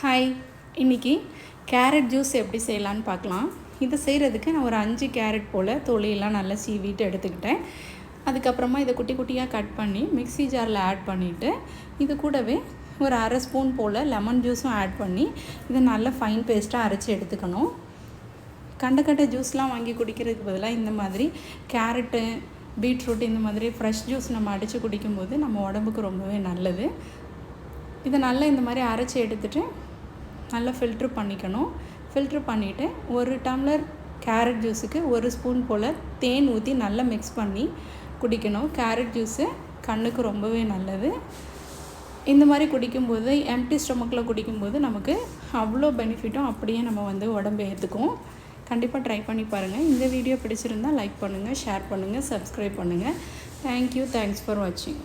Hi, இன்றைக்கி carrot juice எப்படி செய்யலான்னு பார்க்கலாம். இதை செய்கிறதுக்கு நான் ஒரு 5 கேரட் போல் தோலையெல்லாம் நல்லா சீவிட்டு எடுத்துக்கிட்டேன். அதுக்கப்புறமா இதை குட்டி குட்டியாக கட் பண்ணி மிக்ஸி ஜாரில் ஆட் பண்ணிவிட்டு இது கூடவே ஒரு அரை ஸ்பூன் போல் லெமன் ஜூஸும் ஆட் பண்ணி இதை நல்லா ஃபைன் பேஸ்ட்டாக அரைச்சி எடுத்துக்கணும். கண்ட ஜூஸ்லாம் வாங்கி குடிக்கிறதுக்கு பதிலாக இந்த மாதிரி கேரட்டு, பீட்ரூட் இந்த மாதிரி ஃப்ரெஷ் ஜூஸ் நம்ம அடித்து குடிக்கும்போது நம்ம உடம்புக்கு ரொம்பவே நல்லது. இதை நல்லா இந்த மாதிரி அரைச்சி எடுத்துகிட்டு நல்லா ஃபில்ட்ரு பண்ணிக்கணும். ஃபில்ட்ரு பண்ணிவிட்டு ஒரு டம்ளர் கேரட் ஜூஸுக்கு ஒரு ஸ்பூன் போல் தேன் ஊற்றி நல்லா மிக்ஸ் பண்ணி குடிக்கணும். கேரட் ஜூஸு கண்ணுக்கு ரொம்பவே நல்லது. இந்த மாதிரி குடிக்கும்போது எம்டி ஸ்டொமக்கில் குடிக்கும்போது நமக்கு அவ்வளோ பெனிஃபிட்டும் அப்படியே நம்ம உடம்பு ஏற்றுக்கும். கண்டிப்பாக ட்ரை பண்ணி பாருங்கள். இந்த வீடியோ பிடிச்சிருந்தால் லைக் பண்ணுங்கள், ஷேர் பண்ணுங்கள், சப்ஸ்கிரைப் பண்ணுங்கள். தேங்க்யூ. தேங்க்ஸ் ஃபார் வாட்சிங்.